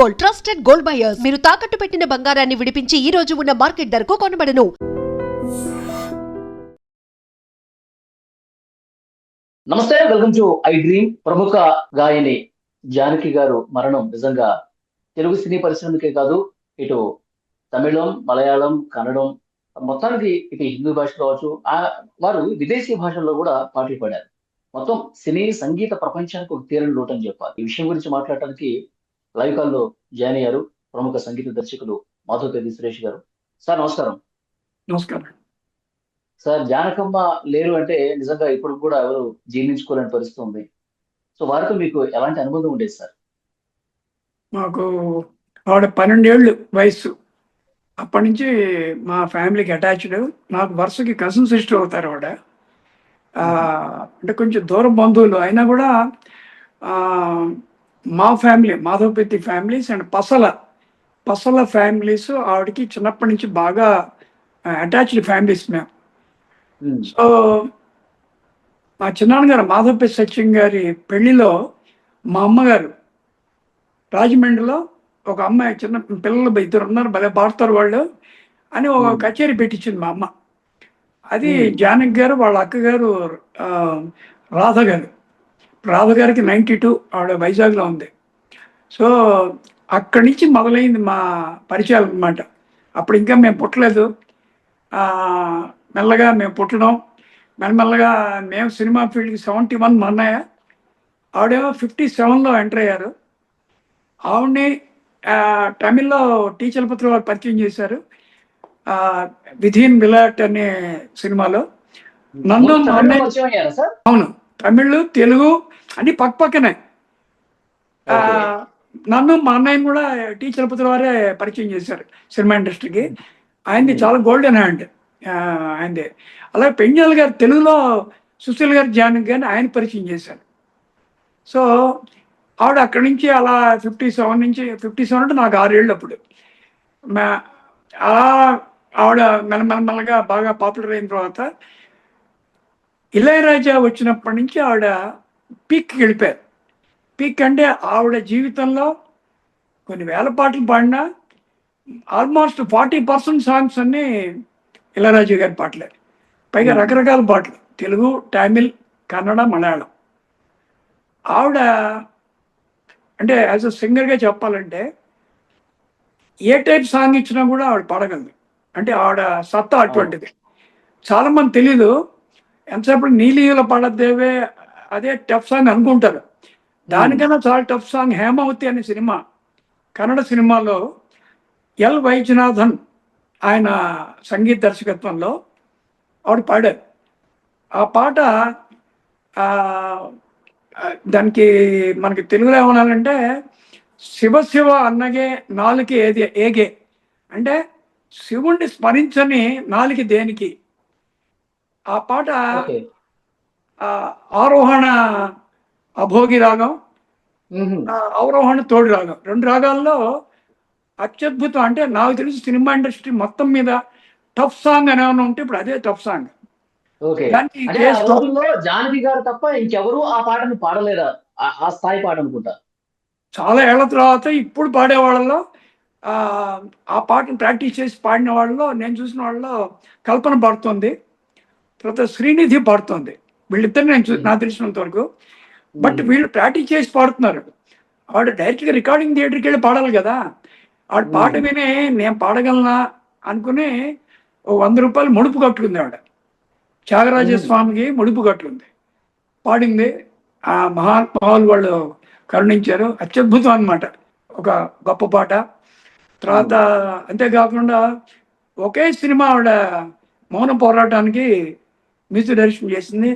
Gold, trusted gold buyers. మీరు తాకట్టు పెట్టిన బంగారాన్ని విడిపించి ఈ రోజు ఉన్న మార్కెట్ ధరకు కొనబడను. నమస్తే, వెల్కమ్ టు ఐ డ్రీమ్. ప్రముఖ గాయని జానకి గారు మరణం నిజంగా తెలుగు సినీ పరిశ్రమకే కాదు, ఇటు తమిళం, మలయాళం, కన్నడం, మొత్తానికి ఇటు హిందీ భాష కావచ్చు, వారు విదేశీ భాషల్లో కూడా పాటలు పాడారు. మొత్తం సినీ సంగీత ప్రపంచానికి ఒక తీరని లోటు అని చెప్పాలి. ఈ విషయం గురించి మాట్లాడటానికి లైవ్ కాల్లో జాయిన్ అయ్యారు ప్రముఖ సంగీత దర్శకులు మాధవపేది సురేష్ గారు. సార్ నమస్కారం. నమస్కారం సార్, జానకమ్మ లేరు అంటే నిజంగా ఇప్పుడు కూడా ఎవరు జీర్ణించుకోలేని పరిస్థితి ఉంది. సో వారితో మీకు ఎలాంటి అనుబంధం ఉండేది సార్? మాకు ఆవిడ 12 ఏళ్ళు వయసు. అప్పటి నుంచి మా ఫ్యామిలీకి అటాచ్డ్. నాకు వరుసకి కజిన్ సిస్టర్ అవుతారు ఆవిడ. అంటే కొంచెం దూరం బంధువులు అయినా కూడా మా family, Madhavapati families and Pasala families ఆవిడకి చిన్నప్పటి నుంచి బాగా అటాచ్డ్ ఫ్యామిలీస్ మేము. సో మా చిన్నాన్నగారు మాధవపతి సత్యం గారి పెళ్లిలో మా అమ్మగారు రాజమండ్రిలో ఒక అమ్మాయి, చిన్న పిల్లలు 2 ఉన్నారు, భలే పాడతారు వాళ్ళు అని ఒక కచేరీ పెట్టించింది మా అమ్మ. అది జానకి గారు వాళ్ళ అక్కగారు రాధ గారు. రాధ గారికి 92, ఆవిడ వైజాగ్లో ఉంది. సో అక్కడి నుంచి మొదలైంది మా పరిచయాలు అన్నమాట. అప్పుడు ఇంకా మేము పుట్టలేదు. మెల్లగా మేము పుట్టడం, మెల్లమెల్లగా మేము సినిమా ఫీల్డ్కి 71 మా అన్నయ్య, ఆవిడేమో 57లో ఎంటర్ అయ్యారు. ఆవిడ్ని తమిళ్లో టీ చలపతి వారు పరిచయం చేశారు విధిన్ విలాట్ అనే సినిమాలో. నన్ను అవును, తమిళ్ తెలుగు అన్ని పక్కనే. నన్ను మా అన్నయ్యని కూడా టీ చలపతి వారే పరిచయం చేశారు సినిమా ఇండస్ట్రీకి. ఆయనది చాలా గోల్డెన్ హ్యాండ్ ఆయనది. అలాగే పెంజాల్ గారు తెలుగులో సుశీల్ గారు, జానకి గారిని ఆయన పరిచయం చేశారు. సో ఆవిడ అక్కడి నుంచి అలా 57 నుంచి 57 అంటే నాకు 6 ఏళ్ళు అప్పుడు. అలా ఆవిడ మెల్లమెల్లగా బాగా పాపులర్ అయిన తర్వాత ఇళయరాజా వచ్చినప్పటి నుంచి ఆవిడ పీక్కి వెళ్ళిపోయారు. పీక్ అంటే ఆవిడ జీవితంలో కొన్ని వేల పాటలు పాడినా ఆల్మోస్ట్ 40% సాంగ్స్ అన్నీ ఇళయరాజా గారి పాటలే. పైగా రకరకాల పాటలు, తెలుగు, తమిళ్, కన్నడ, మలయాళం. ఆవిడ అంటే యాజ్ అ సింగర్గా చెప్పాలంటే ఏ టైప్ సాంగ్ ఇచ్చినా కూడా ఆవిడ పాడగలదు. అంటే ఆవిడ సత్తా అటువంటిది. చాలామంది తెలీదు, ఎంతసేపు నీలియుల పాడదేవే అదే టఫ్ సాంగ్ అనుకుంటారు. దానికన్నా చాలా టఫ్ సాంగ్ హేమావతి అనే సినిమా, కన్నడ సినిమాలో ఎల్ వైద్యనాథన్ ఆయన సంగీత దర్శకత్వంలో ఆవిడ పాడారు. ఆ పాట దానికి మనకి తెలుగులో ఏమనాలంటే శివ అన్నగే నాలుకి ఏగే, అంటే శివుణ్ణి స్మరించని నాలుకి దేనికి. ఆ పాట ఆరోహణ అభోగి రాగం, అవరోహణ తోడి రాగం, 2 రాగాల్లో అత్యద్భుతం. అంటే నాకు తెలిసి సినిమా ఇండస్ట్రీ మొత్తం మీద టఫ్ సాంగ్ అని ఏమైనా ఉంటే ఇప్పుడు అదే టఫ్ సాంగ్. జానకి గారు తప్ప ఇంకెవరు ఆ పాటను పాడలేరా? ఆ స్థాయి పాట అనుకుంటా. చాలా ఏళ్ల తర్వాత ఇప్పుడు పాడే వాళ్ళలో ఆ పాటను ప్రాక్టీస్ చేసి పాడిన వాళ్ళలో నేను చూసిన వాళ్ళలో కల్పన పాడుతుంది, తర్వాత శ్రీనిధి పాడుతుంది. వీళ్ళిద్దరు నాకు తెలిసినంత వరకు. బట్ వీళ్ళు ప్రాక్టీస్ చేసి పాడుతున్నారు. ఆవిడ డైరెక్ట్గా రికార్డింగ్ థియేటర్కి వెళ్ళి పాడాలి కదా. ఆవిడ పాట విని నేను పాడగలనా అనుకుని ఓ 100 రూపాయలు ముడుపు కట్టుకుంది ఆవిడ. త్యాగరాజస్వామికి ముడుపు కట్టుకుంది, పాడింది. ఆ మహానుభావులు వాళ్ళు కరుణించారు. అత్యద్భుతం అన్నమాట, ఒక గొప్ప పాట. తర్వాత అంతేకాకుండా ఒకే సినిమా ఆవిడ మౌన పోరాటానికి మ్యూజిక్ డైరెక్షన్ చేసింది.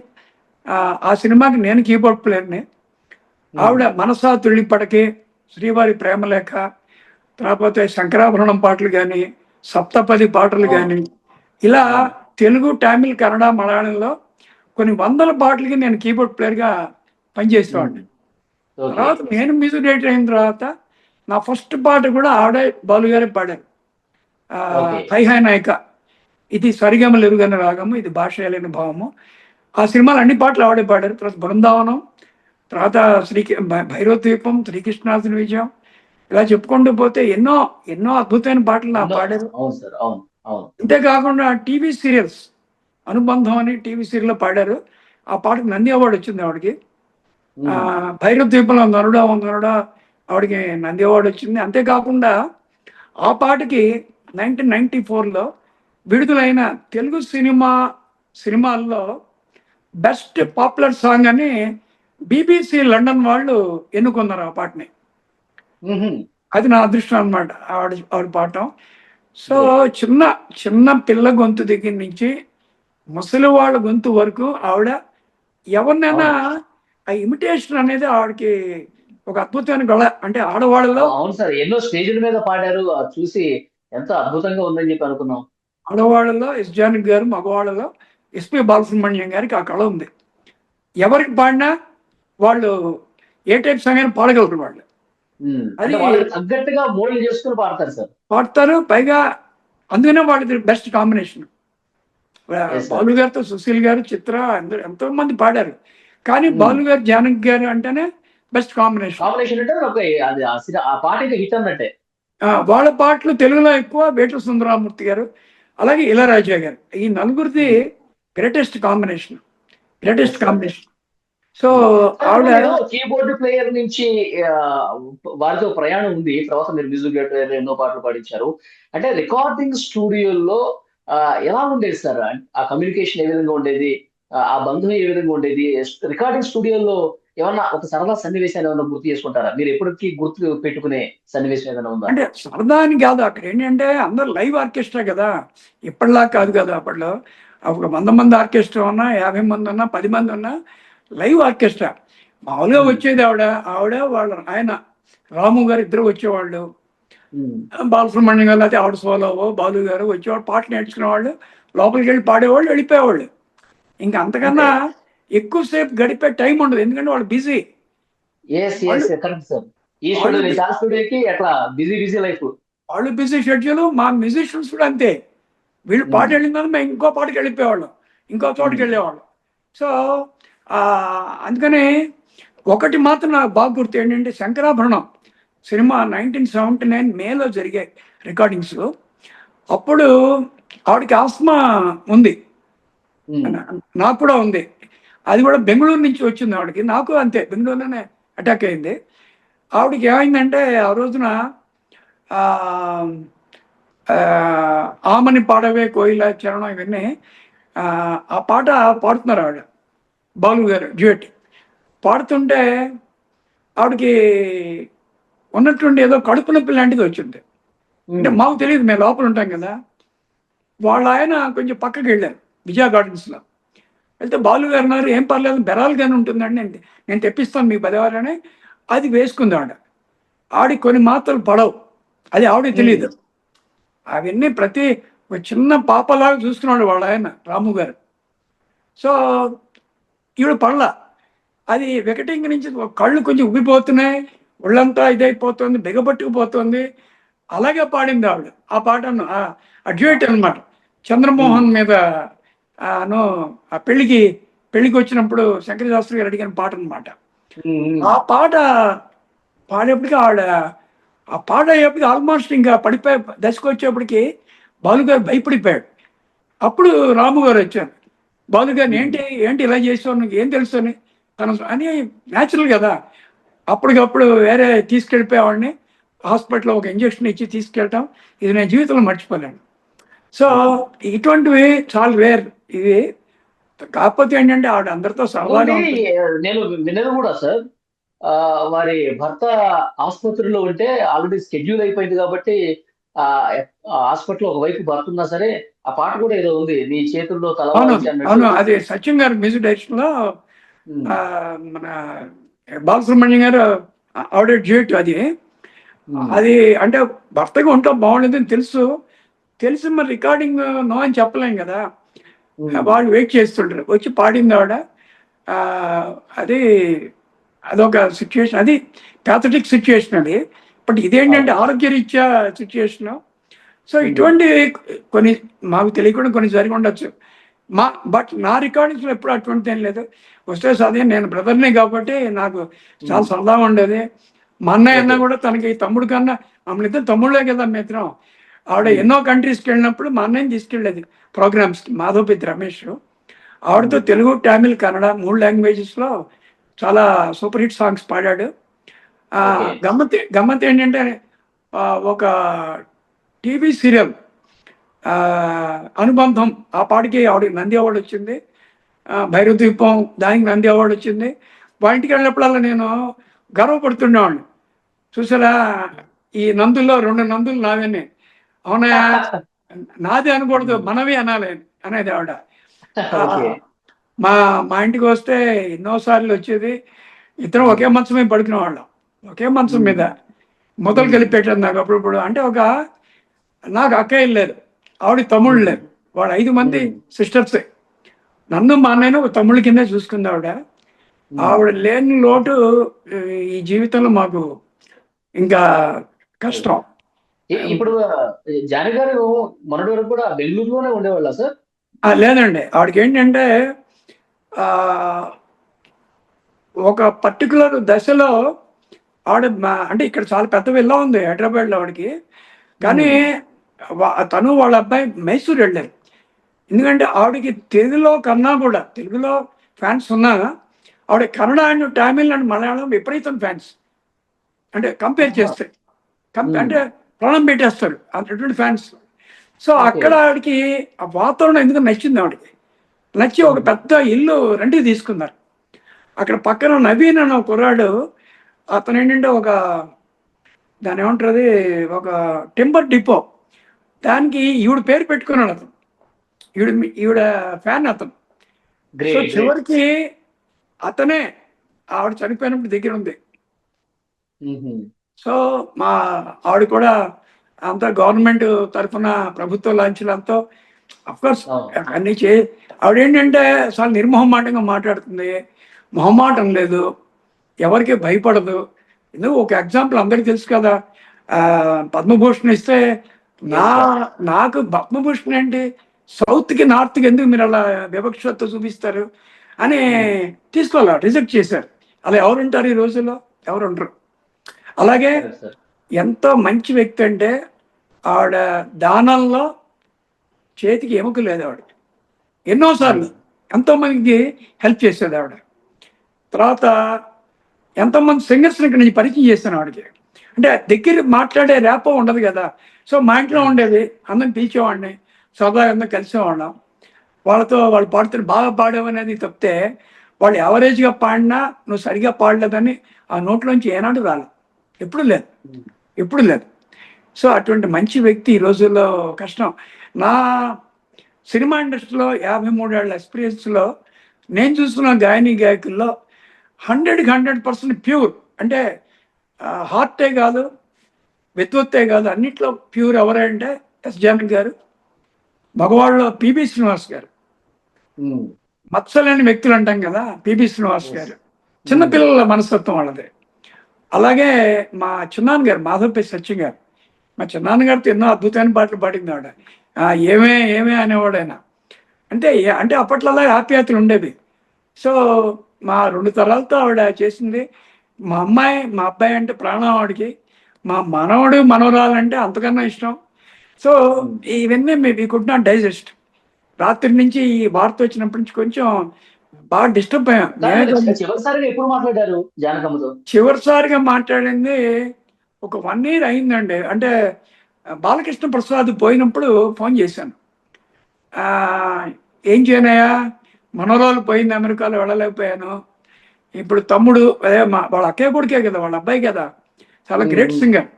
ఆ సినిమాకి నేను కీబోర్డ్ ప్లేయర్ని. ఆవిడ మనసా తుళ్ళిపడకి, శ్రీవారి ప్రేమలేఖ, తర్వాత శంకరాభరణం పాటలు కానీ, సప్తపది పాటలు కానీ, ఇలా తెలుగు, తమిళ్, కన్నడ, మలయాళంలో కొన్ని 100 పాటలకి నేను కీబోర్డ్ ప్లేయర్గా పనిచేసేవాడిని. తర్వాత నేను మ్యూజిక్ డైరెక్టర్ అయిన తర్వాత నా ఫస్ట్ పాట కూడా ఆవిడే, బాలు గారే పాడారు. హై నాయక, ఇది సరిగమలు ఎరుగని రాగము, ఇది భాష లేని భావము. ఆ సినిమాలు అన్ని పాటలు ఆవిడే పాడారు. తర్వాత బృందావనం, తర్వాత భైరవ ద్వీపం, శ్రీకృష్ణార్జున విజయం, ఇలా చెప్పుకుంటూ పోతే ఎన్నో ఎన్నో అద్భుతమైన పాటలు నా పాడారు. అవును సార్, అవును, అవును. అంతేకాకుండా టీవీ సీరియల్స్ అనుబంధం అని టీవీ సీరియల్లో పాడారు. ఆ పాటకు నంది అవార్డు వచ్చింది ఆవిడకి. భైరవ ద్వీపంలో నరుడా ఓ నరుడా ఆవిడకి నంది అవార్డు వచ్చింది. అంతేకాకుండా ఆ పాటకి 1994లో విడుదలైన తెలుగు సినిమాల్లో బెస్ట్ పాపులర్ సాంగ్ అని BBC లండన్ వాళ్ళు ఎన్నుకున్నారు ఆ పాటని. అది నా అదృష్టం అనమాట ఆవిడ పాడటం. సో చిన్న చిన్న పిల్ల గొంతు దగ్గర నుంచి ముసలి వాళ్ళ గొంతు వరకు ఆవిడ ఎవరినైనా ఆ ఇమిటేషన్ అనేది ఆవిడకి ఒక అద్భుతమైన గళ. అంటే ఆడవాళ్ళలో అవును సార్, ఎన్నో స్టేజ్ల మీద పాడారు. అది చూసి ఎంత అద్భుతంగా ఉందని చెప్పి అనుకున్నాం. ఆడవాళ్ళలో ఎస్ జానకి గారు, మగవాళ్ళలో ఎస్పి బాలసుబ్రహ్మణ్యం గారికి ఆ కళ ఉంది. ఎవరికి పాడినా వాళ్ళు ఏ టైప్ సాంగ్ అయినా పాడగలరు వాళ్ళు. అంటే అది వాళ్ళకి తగ్గట్టుగా మోల్డ్ చేసుకుని పాడతారు సార్. పాడతారు. పైగా అందుకనే వాళ్ళది best combination. Yes, sir. Balu గారితో సుశీల్ గారు, చిత్ర అందరూ ఎంతో మంది పాడారు. కానీ బాలు గారు, జానకి గారు అంటేనే బెస్ట్ కాంబినేషన్. కాంబినేషన్ అంటే ఒక అది ఆ పాట ఇంకా హిట్ అన్నట్టే. వాళ్ళ పాటలు తెలుగులో ఎక్కువ వేటూరి సుందరరామూర్తి గారు, అలాగే ఇళయరాజా గారు, ఈ నలుగురిది గ్రేటెస్ట్ కాంబినేషన్. సో ఆవిడ కీబోర్డ్ ప్లేయర్ నుంచి ఆ, వారితో ప్రయాణం ఉంది. తర్వాత మీరు మ్యూజిక్ డైరెక్టర్ ఎన్నో పాటలు పాడించారు. అంటే రికార్డింగ్ స్టూడియోలో ఎలా ఉండేది సార్? ఆ కమ్యూనికేషన్ ఏ విధంగా ఉండేది? ఆ బంధం ఏ విధంగా ఉండేది? రికార్డింగ్ స్టూడియోలో ఏమన్నా ఒక సరదా సన్నివేశాలు ఏమన్నా గుర్తు చేసుకుంటారా? మీరు ఎప్పటికీ గుర్తు పెట్టుకునే సన్నివేశం ఏదైనా ఉందా? అంటే సరదా అని కాదు, అక్కడ ఏంటంటే అందరు లైవ్ ఆర్కెస్ట్రా కదా, ఇప్పటిలా కాదు కదా. అప్పట్లో ఒక 100 మంది ఆర్కెస్ట్రా ఉన్నా, 50 మంది ఉన్నా, 10 మంది ఉన్నా లైవ్ ఆర్కెస్ట్రా. మామూలుగా వచ్చేది ఆవిడ వాళ్ళ ఆయన రాము గారు ఇద్దరు వచ్చేవాళ్ళు. బాలసుబ్రహ్మణ్యం గారు అయితే ఆవిడ సోలోవో, బాలు గారు వచ్చేవాళ్ళు, పాటలు నేర్చుకునే వాళ్ళు, లోపలికి వెళ్ళి పాడేవాళ్ళు, వెళ్ళిపోయేవాళ్ళు. ఇంకా అంతకన్నా ఎక్కువసేపు గడిపే టైం ఉండదు, ఎందుకంటే వాళ్ళు బిజీ. Correct sir. ఈ స్టూడియోకి అట్లా బిజీ బిజీ లైఫ్. వాళ్ళు బిజీ షెడ్యూల్. మా మ్యూజిషియన్స్ కూడా అంతే. వీళ్ళు పాట వెళ్ళిందని మేము ఇంకో పాటకి వెళ్ళిపోయేవాళ్ళం, ఇంకో చోటుకి వెళ్ళేవాళ్ళం. సో అందుకని ఒకటి మాత్రం నాకు బాగా గుర్తు ఏంటంటే, శంకరాభరణం సినిమా 1979 మేలో జరిగే రికార్డింగ్స్. అప్పుడు ఆవిడకి ఆస్మా ఉంది, నాకు కూడా ఉంది. అది కూడా బెంగళూరు నుంచి వచ్చింది ఆవిడకి. నాకు అంతే, బెంగళూరులోనే అటాక్ అయింది. ఆవిడకి ఏమైందంటే ఆ రోజున ఆమని పాడవే కోయిల చరణం ఇవన్నీ ఆ పాట పాడుతున్నారు ఆవిడ, బాలు గారు డ్యూయట్ పాడుతుంటే ఆవిడకి ఉన్నటువంటి ఏదో కడుపు నొప్పి లాంటిది వచ్చింది. అంటే మాకు తెలియదు, మేము లోపల ఉంటాం కదా. వాళ్ళ ఆయన కొంచెం పక్కకి వెళ్ళారు విజయ గార్డెన్స్లో. వెళ్తే బాలు గారు అన్నారు, ఏం పర్లేదు బెరాలు కానీ ఉంటుందండి, నేను తెప్పిస్తాను మీకు బెదవారని. అది వేసుకుంది ఆవిడకి కొన్ని మాత్రలు పడవు, అది ఆవిడకి తెలియదు. అవన్నీ ప్రతి ఒక చిన్న పాపలాగా చూస్తున్నాడు వాళ్ళ ఆయన రాము గారు. సో ఈవిడ పడల. అది వికటింగ్ నుంచి కళ్ళు కొంచెం ఉబ్బిపోతున్నాయి, ఒళ్ళంతా ఇదైపోతుంది, బిగబట్టుకుపోతుంది. అలాగే పాడింది ఆవిడ ఆ పాటను, ఆ డ్యూయట్ అనమాట. చంద్రమోహన్ మీద ఆ పెళ్లికి వచ్చినప్పుడు శంకర శాస్త్రి గారు అడిగిన పాట అనమాట. ఆ పాట పాడేప్పటికి ఆవిడ ఆ పాట అయ్యేప్పటికి ఆల్మోస్ట్ ఇంకా పడిపోయి దశకు వచ్చేప్పటికి బాలుగారు భయపడిపోయాడు. అప్పుడు రాము గారు వచ్చారు. బాలుగారిని ఏంటి ఇలా చేసావు, నీకు ఏం తెలుసు అని న్యాచురల్ కదా. అప్పటికప్పుడు వేరే తీసుకెళ్ళిపోయేవాడిని, హాస్పిటల్లో ఒక ఇంజక్షన్ ఇచ్చి తీసుకెళ్ళటం, ఇది నేను జీవితంలో మర్చిపోలేను. సో ఇటువంటివి చాలా వేర్ ఇవి. కాకపోతే ఏంటంటే ఆవిడ అందరితో సరదాగా. నేను విన్నది కూడా సార్, వారి భర్త ఆసుపత్రిలో ఉంటే ఆల్రెడీ స్కెడ్యూల్ అయిపోయింది కాబట్టి హాస్పిటల్ ఒకవైపు భర్త ఉన్నా సరే ఆ పాట కూడా ఏదో ఉంది, నీ చేతుల్లో అవును, అది సత్యం గారు మ్యూజిక్ డైరెక్షన్ లో మన బాలసుబ్రహ్మణ్యం గారు ఆవిడ డ్యూయట్. అది అంటే భర్తగా ఉంటాం బాగుండేదని తెలుసు మరి రికార్డింగ్ నో అని చెప్పలేం కదా. వాళ్ళు వెయిట్ చేస్తుంటారు, వచ్చి పాడింది ఆవిడ. అది అదొక సిచ్యువేషన్, అది ప్యాథటిక్ సిచ్యువేషన్ అది. బట్ ఇదేంటంటే ఆరోగ్యరీత్యా సిచ్యువేషన్. సో ఇటువంటి కొన్ని మాకు తెలియకుండా కొన్ని జరిగి ఉండొచ్చు. బట్ నా రికార్డింగ్స్లో ఎప్పుడు అటువంటిది ఏం లేదు. వస్తే అదే నేను బ్రదర్ని కాబట్టి నాకు చాలా సరదాగా ఉండేది. మా అన్నయ్య అన్న ఓకే. కూడా తనకి తమ్ముడు కన్నా మమ్మల్ని ఇద్దరు తమ్ముళ్ళే కదా మిత్రం. ఆవిడ ఉమ్, ఎన్నో కంట్రీస్కి వెళ్ళినప్పుడు మా అన్నయ్యని తీసుకెళ్ళేది ప్రోగ్రామ్స్కి, మాధవపతి రమేష్. ఆవిడతో ఉమ్, తెలుగు, తమిళ్, కన్నడ 3 లాంగ్వేజెస్లో చాలా సూపర్ హిట్ సాంగ్స్ పాడాడు. ఆ, ఓకే. గమ్మత్ ఏంటంటే ఆ, ఒక టీవీ సీరియల్ అనుబంధం, ఆ పాటికి ఆవిడకి నంది అవార్డు వచ్చింది. భైరవ ద్వీపం దానికి నంది అవార్డు వచ్చింది. వాళ్ళ ఇంటికి వెళ్ళినప్పుడల్లా నేను గర్వపడుతుండేవాడిని. చూసారా, ఈ నందుల్లో 2 నందులు నావే. అవునా, నాది అనకూడదు, ఉమ్, మనవి అనాలి అనేది ఆవిడ. ఆ, ఓకే. మా మా ఇంటికి వస్తే ఎన్నోసార్లు వచ్చేది. ఇద్దరం ఉమ్, ఒకే మంచం మీద పడుకునే వాళ్ళం, ఒకే మంచం ఉమ్, మీద మొదలు ఉమ్, కలిపెట్టాను నాకు అప్పుడప్పుడు. అంటే నాకు అక్కయ్యలు లేరు, ఆవిడ తమ్ముళ్ళు ఉమ్, లేరు, వాళ్ళు 5 మంది ఉమ్, సిస్టర్సే. నన్ను మా అన్నయ్యను ఒక తమ్ముళ్ళ కిందే చూసుకుంది ఆవిడ. ఉమ్. ఆవిడ లేని లోటు ఈ జీవితంలో మాకు ఇంకా కష్టం. ఇప్పుడు జానీ గారు మొన్నటి వరకు కూడా బెంగళూరులోనే ఉండేవాళ్ళ సార్? లేదండి, ఆవిడకి ఏంటంటే ఆ, ఒక పర్టికులర్ దశలో ఆవిడ అంటే ఇక్కడ చాలా పెద్ద విల్లా ఉంది హైదరాబాద్లో ఆవిడకి. కానీ ఉమ్, తను వాళ్ళ అబ్బాయి మైసూర్ వెళ్ళారు. ఎందుకంటే ఆవిడకి తెలుగులో కన్నా కూడా, తెలుగులో ఫ్యాన్స్ ఉన్నా ఆవిడ కన్నడ అండ్ తమిళ్ అండ్ మలయాళం విపరీతం ఫ్యాన్స్. అంటే కంపేర్ ఆహా, చేస్తే ఉమ్, అంటే ప్రాణం పెట్టేస్తారు అటువంటి ఫ్యాన్స్. So okay. అక్కడ ఆవిడకి ఆ వాతావరణం ఎందుకు నచ్చింది ఆవిడకి. నచ్చి ఒక ఉమ్, పెద్ద ఇల్లు రెంట్కి తీసుకున్నారు. అక్కడ పక్కన నవీన్ అనే ఒక కుర్రాడు, అతను ఏంటంటే దాని ఏమంటారు అది, ఒక టింబర్ డిపో, దానికి ఈవిడ పేరు పెట్టుకున్నాడు అతను. ఈవిడ ఫ్యాన్ అతను. So great, great. చివరికి అతనే ఆవిడ చనిపోయినప్పుడు దగ్గర ఉంది. ఉహుం, సో మా ఆవిడ కూడా అంతా గవర్నమెంట్ తరఫున ప్రభుత్వ లాంఛనంతో కోర్స్ అవును. అన్నీ ఆవిడ ఏంటంటే చాలా నిర్మోహమాటంగా మాట్లాడుతుంది, మొహమాటం లేదు, ఎవరికి భయపడదు. ఎందుకు ఒక ఎగ్జాంపుల్ అందరికీ తెలుసు కదా, ఆ, పద్మభూషణ్ ఇస్తే నా ఎస్ సార్. నాకు పద్మభూషణ్ ఏంటి, సౌత్కి నార్త్కి ఎందుకు మీరు అలా వివక్షత చూపిస్తారు అని ఉమ్, తీసుకోవాలి, రిజెక్ట్ చేశారు. అలా ఎవరుంటారు ఈ రోజుల్లో, ఎవరు ఉండరు. అలాగే కరెక్ట్ సార్. ఎంతో మంచి వ్యక్తి అంటే ఆవిడ దానంలో చేతికి ఎముక లేదు ఆవిడకి. ఎన్నోసార్లు ఉమ్, ఎంతోమందికి హెల్ప్ చేసేది ఆవిడ. తర్వాత ఎంతోమంది సింగర్స్ని ఇక్కడ నుంచి పరిచయం చేశాను ఆవిడకి. అంటే దగ్గర మాట్లాడే రేపో ఉండదు కదా. సో మా ఇంట్లో ఉమ్, ఉండేది, అందరిని పిలిచేవాడిని, సరదాగా అందరం కలిసేవాళ్ళం. వాళ్ళతో వాళ్ళు పాడుతున్న బాగా పాడావనేది తప్పితే వాళ్ళు యావరేజ్గా పాడినా నువ్వు సరిగా పాడలేదని ఆ నోట్లోంచి ఏనాడు రాలేదు, ఎప్పుడు లేదు, ఉమ్, ఎప్పుడు లేదు. సో అటువంటి మంచి వ్యక్తి ఈ రోజుల్లో కష్టం. నా సినిమా ఇండస్ట్రీలో 53 ఏళ్ల ఎక్స్పీరియన్స్లో నేను చూస్తున్న గాయని గాయకుల్లో 100% ప్యూర్, అంటే హార్టే కాదు, విద్వత్తే కాదు, అన్నిట్లో ప్యూర్ ఎవరంటే ఎస్ జానకి గారు. మగవాళ్ళలో పిబి శ్రీనివాస్ గారు. ఉమ్, మత్సలేని వ్యక్తులు అంటాం కదా, పిబి శ్రీనివాస్ ఎస్. గారు. ఉమ్, చిన్నపిల్లల మనస్తత్వం వాళ్ళది. అలాగే మా చిన్నాన్న గారు మాధవపల్లి సత్యం గారు. మా చిన్నాన్న గారితో ఎన్నో అద్భుతమైన పాటలు పాడింది ఆవిడ. ఏమే ఏమే అనేవాడు ఆయన. అంటే అప్పట్లో అలా ఆప్యాయతలు ఉండేవి. సో మా 2 తరాలతో ఆవిడ చేసింది. మా అబ్బాయి అంటే ప్రాణం ఆవిడకి. మా మనవడు మనవరాలంటే అంతకన్నా ఇష్టం. సో ఉమ్. ఇవన్నీ వి కుడ్ నాట్ డైజెస్ట్. రాత్రి నుంచి ఈ వార్త వచ్చినప్పటి నుంచి కొంచెం బాగా డిస్టర్బ్ అయ్యాం. కానీ మేమే మీరు కాదు, చివరిసారిగా ఎప్పుడు మాట్లాడారు జానకమ్మతో? చివరిసారిగా మాట్లాడింది ఒక 1 year అయిందండి. అంటే బాలకృష్ణ ప్రసాద్ పోయినప్పుడు ఫోన్ చేశాను. ఆ, ఏం చేయనయ్యా, మనోరాలు పోయింది, అమెరికాలో వెళ్ళలేకపోయాను. ఇప్పుడు తమ్ముడు అదే వాళ్ళ అక్కయ్య కొడుకే కదా, వాళ్ళ అబ్బాయి కదా, చాలా ఉమ్, గ్రేట్ ఉమ్, సింగర్.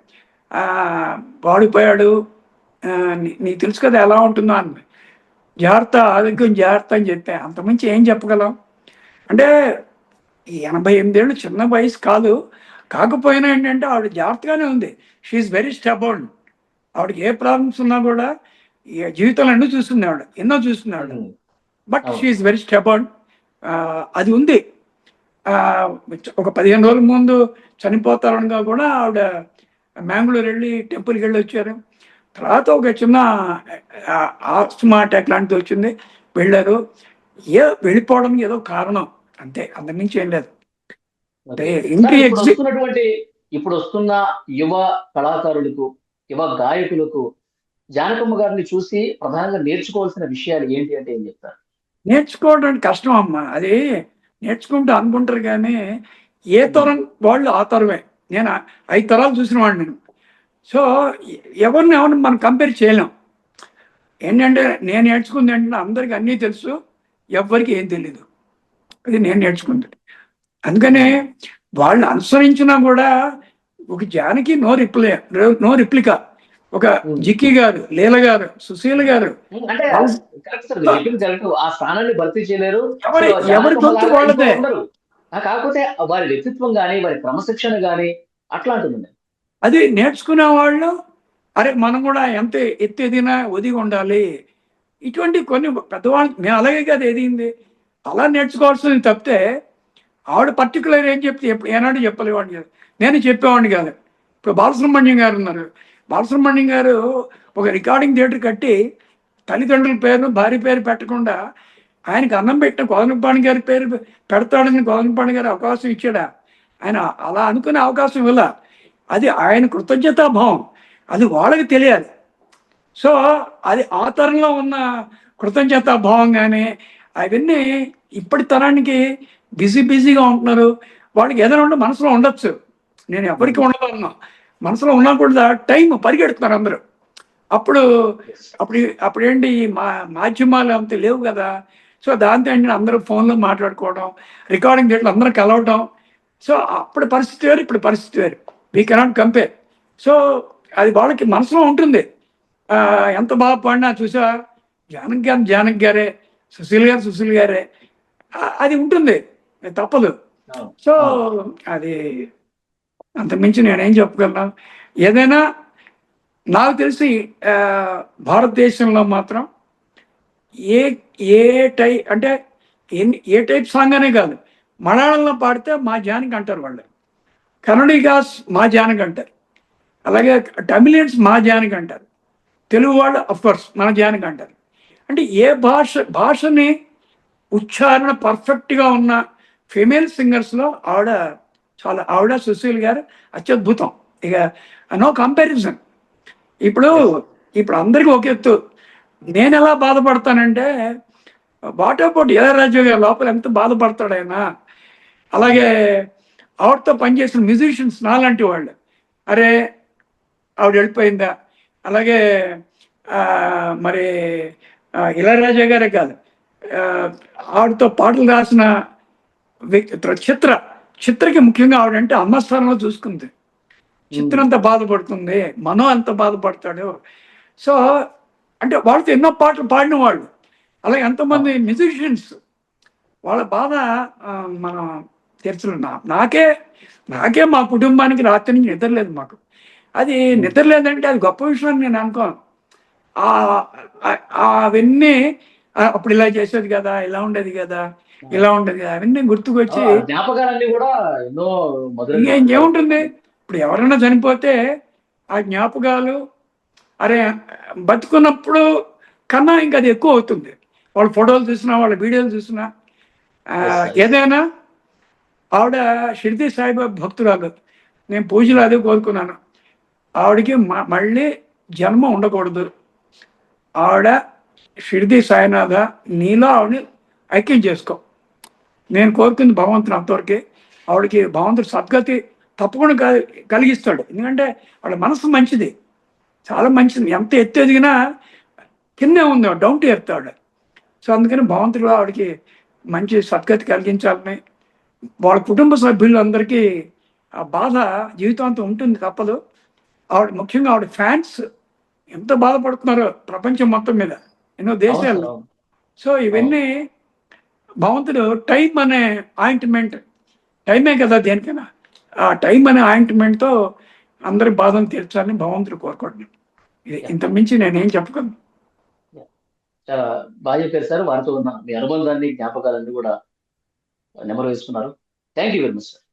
వాడు పోయాడు. నీకు తెలుసు కదా ఎలా ఉంటుందో అని. జాగ్రత్త, ఆరోగ్యం జాగ్రత్త అని చెప్పా. అంతకుమించి ఏం చెప్పగలం. అంటే ఈ 88 ఏళ్ళు చిన్న వయసు కాదు. కాకపోయినా ఏంటంటే ఆవిడ జాగ్రత్తగానే ఉంది. She's very stubborn. ఆవిడకి ఏ ప్రాబ్లమ్స్ ఉన్నా కూడా ఈ జీవితంలో ఎన్నో చూస్తుంది ఆవిడ, ఎన్నో చూస్తుంది ఆవిడ. ఉమ్. బట్ అవును. She's very stubborn. అది ఉంది. ఆ, ఒక 15 రోజుల ముందు చనిపోతారనగా కూడా ఆవిడ మ్యాంగ్లూర్ వెళ్ళి టెంపుల్కి వెళ్ళి వచ్చారు. తర్వాత ఒక చిన్న ఆస్తమా అటాక్ లాంటిది వచ్చింది, వెళ్ళారు. వెళ్ళిపోవడానికి ఏదో కారణం, అంతే, అంతకుమించి ఏం లేదు. ఓకే సార్, ఇంటి ఇప్పుడు వస్తున్నటువంటి ఇప్పుడు వస్తున్న యువ కళాకారులకు, యువ గాయకులకు జానకమ్మ గారిని చూసి ప్రధానంగా నేర్చుకోవాల్సిన విషయాలు ఏంటి అంటే ఏం చెప్తారు? నేర్చుకోవడానికి కష్టం అమ్మా. అది నేర్చుకుంటూ అనుకుంటారు కానీ ఏ తరం వాళ్ళు ఆ తరమే. నేను 5 తరాలు చూసిన వాడిని నేను. సో ఎవరిని మనం కంపేర్ చేయలేం. ఏంటంటే నేను నేర్చుకుంది ఏంటంటే అందరికి అన్నీ తెలుసు, ఎవ్వరికి ఏం తెలీదు. అది నేను నేర్చుకుంది. అందుకనే వాళ్ళని అనుసరించినా కూడా ఒక జానకి నో రిప్లికా, ఒక జిక్కి గారు, లీల గారు, సుశీల గారు, అంటే వాళ్ళు కరెక్ట్ సార్, మీరు చెప్పింది కరెక్ట్. ఆ స్థానాన్ని భర్తీ చేయలేరు. ఎవరి సో ఎవరి జానకమ్మ గొంతు లాగా ఇంకో వాళ్ళదే. ఉండరు. కాకపోతే వారి వ్యక్తిత్వం కానీ, వారి క్రమశిక్షణ కానీ అట్లా అంటుంది. అది నేర్చుకునే వాళ్ళు అరే మనం కూడా ఎంత ఎత్తు ఎదిగినా ఒదిగి ఉండాలి. ఇటువంటి కొన్ని పెద్దవాళ్ళు మేము అలాగే కదా ఎదిగింది. అలా నేర్చుకోవాల్సింది తప్పితే ఆవిడ పర్టికులర్ ఏం చెప్తే ఏనాడు చెప్పలేవాడిని కాదు. నేను చెప్పేవాడిని కాదు. ఇప్పుడు బాలసుబ్రహ్మణ్యం గారు ఉన్నారు. బాలసుబ్రహ్మణ్యం గారు ఒక రికార్డింగ్ థియేటర్ కట్టి తల్లిదండ్రుల పేరు, భార్య పేరు పెట్టకుండా ఆయనకి అన్నం పెట్టిన కోదండపాణి గారి పేరు పెడతాడని కోదండపాణి గారు అవకాశం ఇచ్చాడా? ఆయన అలా అనుకునే అవకాశం ఇవ్వాల. అది ఆయన కృతజ్ఞతాభావం. అది వాళ్ళకి తెలియాలి. సో అది ఆ తరంలో ఉన్న కృతజ్ఞతాభావం కానీ అవన్నీ ఇప్పటి తరానికి బిజీగా ఉంటున్నారు. వాళ్ళకి ఏదైనా ఉంటే మనసులో ఉండొచ్చు. నేను ఎవరికి ఉండదు అన్నా. మనసులో ఉన్నా కూడా టైం పరిగెడుతున్నారు అందరూ. అప్పుడు అప్పుడేంటి మాధ్యమాలు అంత లేవు కదా. సో దాంతో ఏంటంటే అందరూ ఫోన్లో మాట్లాడుకోవడం, రికార్డింగ్ థియేటర్లు అందరూ కలవడం. సో అప్పుడు పరిస్థితి వేరు, ఇప్పుడు పరిస్థితి వేరు. We cannot compare. సో అది వాళ్ళకి మనసులో ఉంటుంది. ఎంత బాగా పాడినా చూసా జానకి గారే, సుశీల్ గారే, అది ఉంటుంది, తప్పదు. సో అది అంతమించి నేనేం చెప్పగలను. ఏదైనా నాకు తెలిసి భారతదేశంలో మాత్రం ఏ ఏ అంటే ఏ టైప్ సాంగ్ అనే కాదు, మలయాళంలో పాడితే మా జానకి అంటారు వాళ్ళు, కన్నడిగాస్ మా జానకి అంటారు, అలాగే తమిళియన్స్ మా జానకి అంటారు, తెలుగు వాళ్ళు అఫ్కోర్స్ మన జానకి అంటారు. అంటే ఏ భాషని ఉచ్చారణ పర్ఫెక్ట్గా ఉన్న ఫిమేల్ సింగర్స్లో ఆవిడ సుశీల్ గారు అత్యద్భుతం. ఇక నో కంపారిజన్. ఇప్పుడు అందరికీ ఒక ఎత్తు. నేను ఎలా బాధపడతానంటే వాట్ అబౌట్ ఇళయరాజా గారు లోపల ఎంత బాధపడతాడు ఆయన. అలాగే ఆవిడతో పనిచేసిన మ్యూజిషియన్స్ నాలాంటి వాళ్ళు, అరే ఆవిడ వెళ్ళిపోయిందా. అలాగే మరి ఇళయరాజా గారే కాదు, ఆవిడతో పాటలు రాసిన చిత్రకి ముఖ్యంగా ఆవిడంటే అమ్మ స్థానంలో చూసుకుంది. చిత్ర అంత బాధపడుతుంది, మనో అంత బాధపడతాడు. సో అంటే వాళ్ళతో ఎన్నో పాటలు పాడిన వాళ్ళు, అలాగే ఎంతోమంది మ్యూజిషియన్స్ వాళ్ళ బాధ మనం తెలుసుకున్నాం. నాకే మా కుటుంబానికి రాత్రి నుంచి నిద్రలేదు మాకు. అది నిద్రలేదంటే అది గొప్ప విషయం అని నేను అనుకోను. అవన్నీ అప్పుడు ఇలా చేసేది కదా, ఇలా ఉండేది కదా, ఇలా ఉండేది కదా, అవన్నీ గుర్తుకొచ్చి జ్ఞాపకాలన్నీ కూడా ఎన్నో ఇంకేముంటుంది. ఇప్పుడు ఎవరైనా చనిపోతే ఆ జ్ఞాపకాలు అరే బతుకున్నప్పుడు కన్నా ఇంకా అది ఎక్కువ అవుతుంది. వాళ్ళ ఫోటోలు చూసినా, వాళ్ళ వీడియోలు చూసినా. ఏదైనా ఆవిడ షిరిడి సాయిబాబా భక్తురాలు. నేను పూజలు అదే కోరుకున్నాను, ఆవిడకి మళ్ళీ జన్మ ఉండకూడదు. ఆవిడ షిరిడి సాయినాథ నీలో ఆవిడని ఐక్యం చేసుకో. నేను కోరుకుంది భగవంతుని అంతవరకే. ఆవిడకి భగవంతుడు సద్గతి తప్పకుండా కలిగిస్తాడు. ఎందుకంటే వాళ్ళ మనసు మంచిది, చాలా మంచిది. ఎంత ఎత్తు ఎదిగినా కిందే ఉంది, డౌన్ టు ఎర్త్ ఆవిడ. సో అందుకని భగవంతుడు ఆవిడకి మంచి సద్గతి కలిగించాలని, వాళ్ళ కుటుంబ సభ్యులందరికీ ఆ బాధ జీవితాంతం ఉంటుంది, తప్పదు. ముఖ్యంగా ఆవిడ ఫ్యాన్స్ ఎంత బాధపడుతున్నారో ప్రపంచం మొత్తం మీద, ఎన్నో దేశాల్లో. సో ఇవన్నీ భగవంతుడు టైం అనే ఆయింట్మెంట్, టైమే కదా దేనికైనా, ఆ టైం అనే ఆయింట్మెంట్తో అందరి బాధను తీర్చాలని భగవంతుడు కోరుకోండి. ఇంత మించి నేనేం చెప్పగలను. బాగా చెప్పారు సార్. వారితో ఉన్న మీ అనుబంధాన్ని, జ్ఞాపకాలన్నీ కూడా నెమరు వేసుకున్నారు. Thank you very much sir.